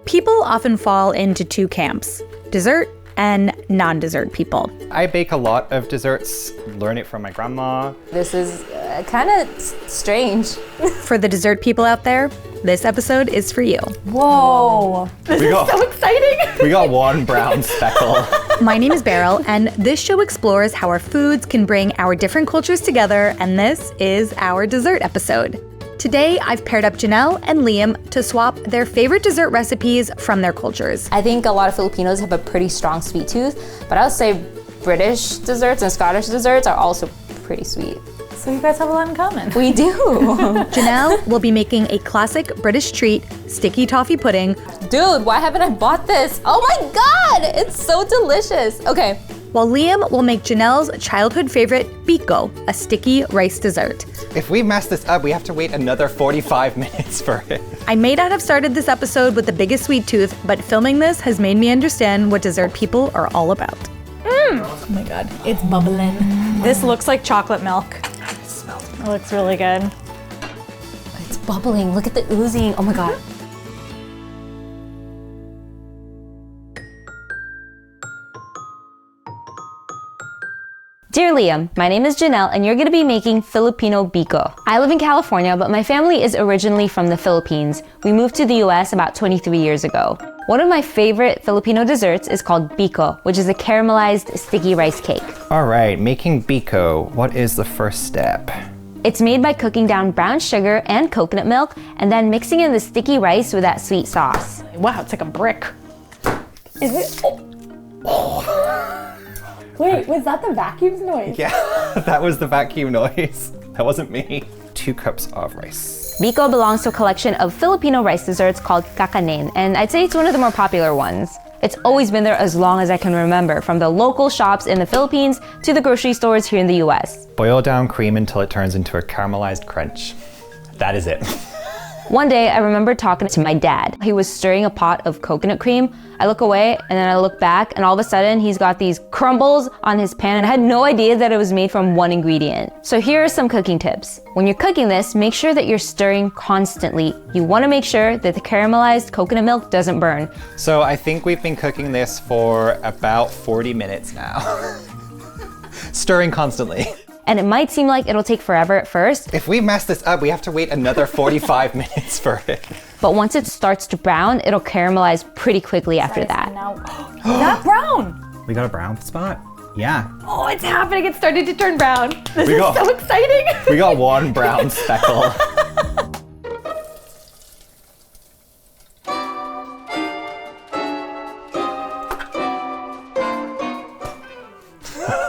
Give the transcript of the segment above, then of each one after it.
People often fall into two camps, dessert and non-dessert people. I bake a lot of desserts, learn it from my grandma. This is kind of strange. For the dessert people out there, this episode is for you. Whoa, This is so exciting! We got one brown speckle. My name is Beryl, and this show explores how our foods can bring our different cultures together, and this is our dessert episode. Today, I've paired up Janelle and Liam to swap their favorite dessert recipes from their cultures. I think a lot of Filipinos have a pretty strong sweet tooth, but I would say British desserts and Scottish desserts are also pretty sweet. So you guys have a lot in common. We do. Janelle will be making a classic British treat, sticky toffee pudding. Dude, why haven't I bought this? Oh my God, it's so delicious. Okay. While Liam will make Janelle's childhood favorite, biko, a sticky rice dessert. If we mess this up, we have to wait another 45 minutes for it. I may not have started this episode with the biggest sweet tooth, but filming this has made me understand what dessert people are all about. Oh my God, it's bubbling. This looks like chocolate milk. It looks really good. It's bubbling. Look at the oozing. Oh my God. Dear Liam, my name is Janelle and you're going to be making Filipino biko. I live in California, but my family is originally from the Philippines. We moved to the US about 23 years ago. One of my favorite Filipino desserts is called biko, which is a caramelized sticky rice cake. All right, making biko. What is the first step? It's made by cooking down brown sugar and coconut milk and then mixing in the sticky rice with that sweet sauce. Wow, it's like a brick. Is it? Wait, was that the vacuum's noise? Yeah, that was the vacuum noise. That wasn't me. 2 cups of rice. Biko belongs to a collection of Filipino rice desserts called kakanin, and I'd say it's one of the more popular ones. It's always been there as long as I can remember, from the local shops in the Philippines to the grocery stores here in the US. Boil down cream until it turns into a caramelized crunch. That is it. One day, I remember talking to my dad. He was stirring a pot of coconut cream. I look away and then I look back and all of a sudden he's got these crumbles on his pan and I had no idea that it was made from one ingredient. So here are some cooking tips. When you're cooking this, make sure that you're stirring constantly. You want to make sure that the caramelized coconut milk doesn't burn. So I think we've been cooking this for about 40 minutes now. Stirring constantly. And it might seem like it'll take forever at first, If we mess this up, we have to wait another 45 minutes for it. but once it starts to brown, it'll caramelize pretty quickly after that. Now, that brown. We got a brown spot? Yeah. Oh, it's happening. It started to turn brown. This We is got- so exciting. We got one brown speckle.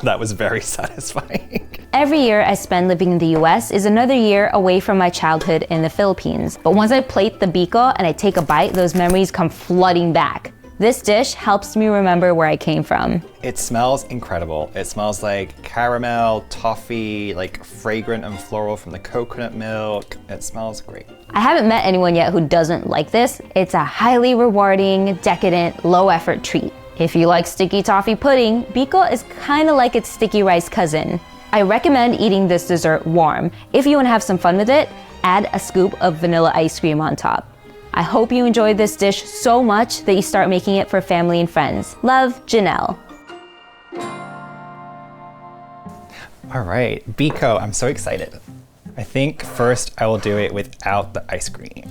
That was very satisfying. Every year I spend living in the US is another year away from my childhood in the Philippines. But once I plate the biko and I take a bite, those memories come flooding back. This dish helps me remember where I came from. It smells incredible. It smells like caramel, toffee, like fragrant and floral from the coconut milk. It smells great. I haven't met anyone yet who doesn't like this. It's a highly rewarding, decadent, low-effort treat. If you like sticky toffee pudding, biko is kind of like its sticky rice cousin. I recommend eating this dessert warm. If you want to have some fun with it, add a scoop of vanilla ice cream on top. I hope you enjoyed this dish so much that you start making it for family and friends. Love, Janelle. All right, biko, I'm so excited. I think first I will do it without the ice cream.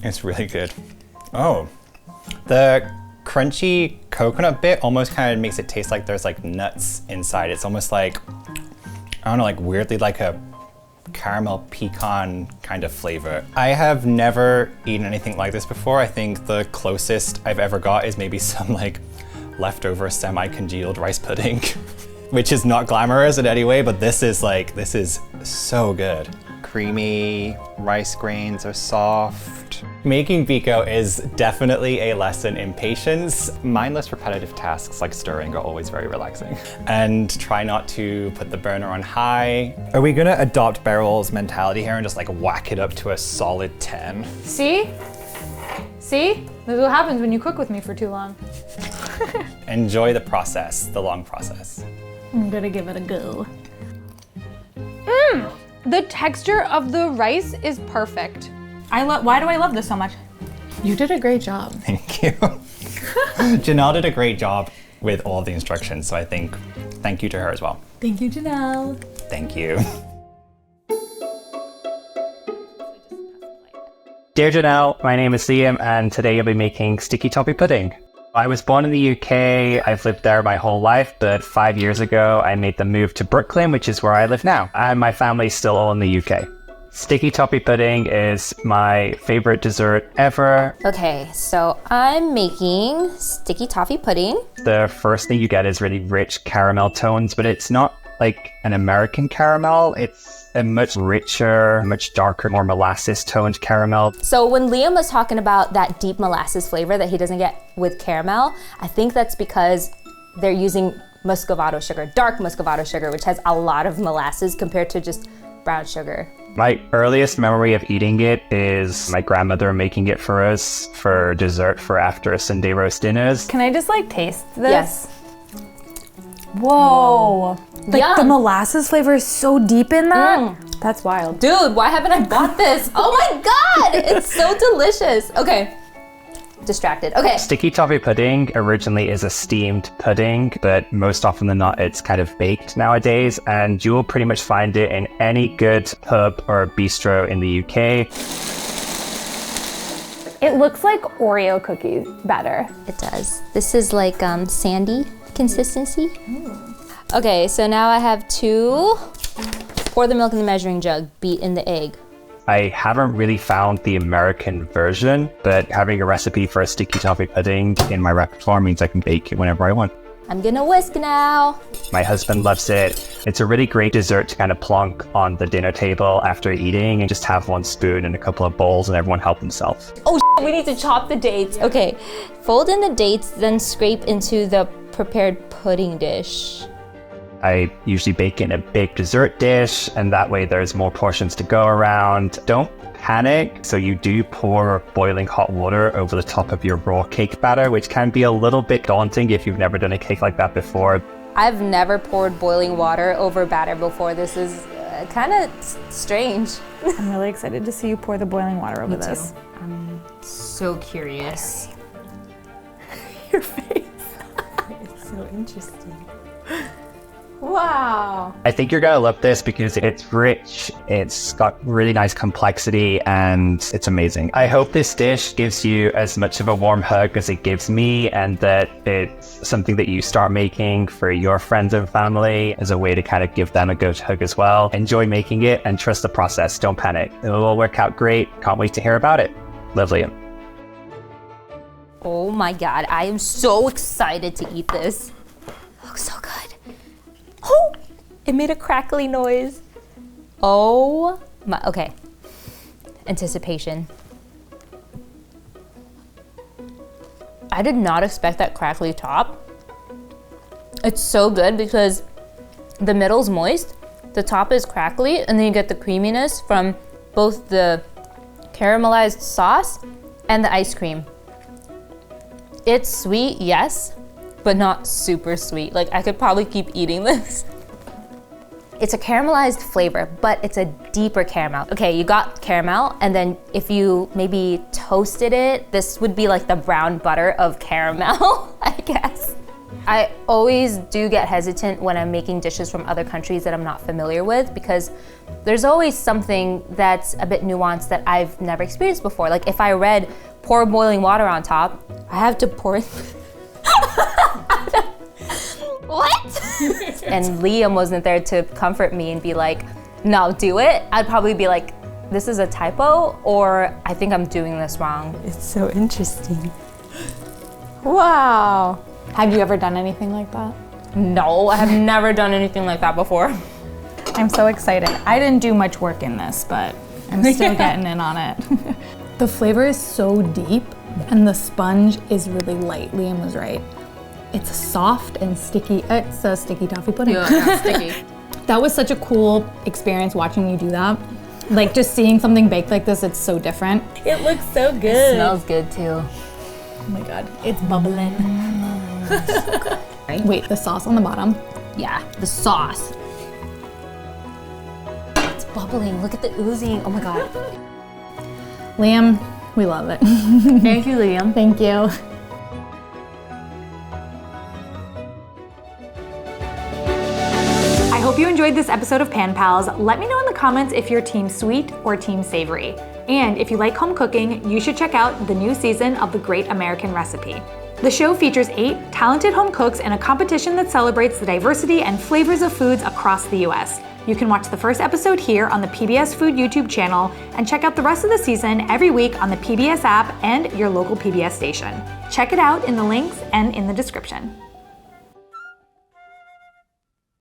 It's really good. Oh, the crunchy coconut bit almost kind of makes it taste like there's like nuts inside. It's almost like, I don't know, like weirdly like a caramel pecan kind of flavor. I have never eaten anything like this before. I think the closest I've ever got is maybe some like leftover semi-congealed rice pudding, which is not glamorous in any way, but this is so good. Creamy, rice grains are soft. Making biko is definitely a lesson in patience. Mindless repetitive tasks like stirring are always very relaxing. And try not to put the burner on high. Are we gonna adopt Beryl's mentality here and just like whack it up to a solid 10? See? See? This is what happens when you cook with me for too long. Enjoy the process, the long process. I'm gonna give it a go. The texture of the rice is perfect. Why do I love this so much? You did a great job. Thank you. Janelle did a great job with all of the instructions, so I think thank you to her as well. Thank you, Janelle. Thank you. Dear Janelle, my name is Liam and today I'll be making sticky toffee pudding. I was born in the UK, I've lived there my whole life, but 5 years ago I made the move to Brooklyn, which is where I live now, and my family's still all in the UK. Sticky toffee pudding is my favorite dessert ever. Okay, so I'm making sticky toffee pudding. The first thing you get is really rich caramel tones, but it's not like an American caramel. It's a much richer, much darker, more molasses toned caramel. So when Liam was talking about that deep molasses flavor that he doesn't get with caramel, I think that's because they're using muscovado sugar, dark muscovado sugar, which has a lot of molasses compared to just brown sugar. My earliest memory of eating it is my grandmother making it for us for dessert for after Sunday roast dinners. Can I just like taste this? Yes. Whoa. Like Yum. the molasses flavor is so deep in that. That's wild. Dude, why haven't I bought this? Oh my god, it's so delicious. Okay, distracted. Okay. Sticky toffee pudding originally is a steamed pudding, but most often than not, it's kind of baked nowadays, and you will pretty much find it in any good pub or bistro in the UK. It looks like Oreo cookies better. It does. This is like sandy consistency. Okay, so now I have to pour the milk in the measuring jug, beat in the egg. I haven't really found the American version, but having a recipe for a sticky toffee pudding in my repertoire means I can bake it whenever I want. I'm gonna whisk now. My husband loves it. It's a really great dessert to kind of plonk on the dinner table after eating and just have one spoon and a couple of bowls and everyone help themselves. Oh, we need to chop the dates. Okay, fold in the dates, then scrape into the prepared pudding dish. I usually bake in a big dessert dish, and that way there's more portions to go around. Don't panic. So you do pour boiling hot water over the top of your raw cake batter, which can be a little bit daunting if you've never done a cake like that before. I've never poured boiling water over batter before. This is kind of strange. I'm really excited to see you pour the boiling water over this. I'm so curious. Your face. It's so interesting. Wow. I think you're gonna love this because it's rich, it's got really nice complexity, and it's amazing. I hope this dish gives you as much of a warm hug as it gives me, and that it's something that you start making for your friends and family as a way to kind of give them a good hug as well. Enjoy making it and trust the process. Don't panic. It will all work out great. Can't wait to hear about it. Love, Liam. Oh my god, I am so excited to eat this. Looks so good. Oh, it made a crackly noise. Oh my, okay. Anticipation. I did not expect that crackly top. It's so good because the middle's moist, the top is crackly, and then you get the creaminess from both the caramelized sauce and the ice cream. It's sweet, yes, but not super sweet. Like, I could probably keep eating this. It's a caramelized flavor, but it's a deeper caramel. Okay, you got caramel, and then if you maybe toasted it, this would be like the brown butter of caramel, I guess. I always do get hesitant when I'm making dishes from other countries that I'm not familiar with, because there's always something that's a bit nuanced that I've never experienced before. Like, if I read pour boiling water on top, I have to pour it. What? And Liam wasn't there to comfort me and be like, no, do it. I'd probably be like, this is a typo, or I think I'm doing this wrong. It's so interesting. Wow. Have you ever done anything like that? No, I have never done anything like that before. I'm so excited. I didn't do much work in this, but I'm still getting in on it. The flavor is so deep, and the sponge is really light. Liam was right. It's soft and sticky. It's a sticky toffee pudding. Yeah, sticky. That was such a cool experience watching you do that. Like, just seeing something baked like this, it's so different. It looks so good. It smells good too. Oh my god, it's bubbling. Wait, the sauce on the bottom. Yeah, the sauce. It's bubbling. Look at the oozing. Oh my God. Liam, we love it. Thank you, Liam. Thank you. I hope you enjoyed this episode of Pan Pals. Let me know in the comments if you're team sweet or team savory. And if you like home cooking, you should check out the new season of The Great American Recipe. The show features 8 talented home cooks in a competition that celebrates the diversity and flavors of foods across the US. You can watch the first episode here on the PBS Food YouTube channel and check out the rest of the season every week on the PBS app and your local PBS station. Check it out in the links and in the description.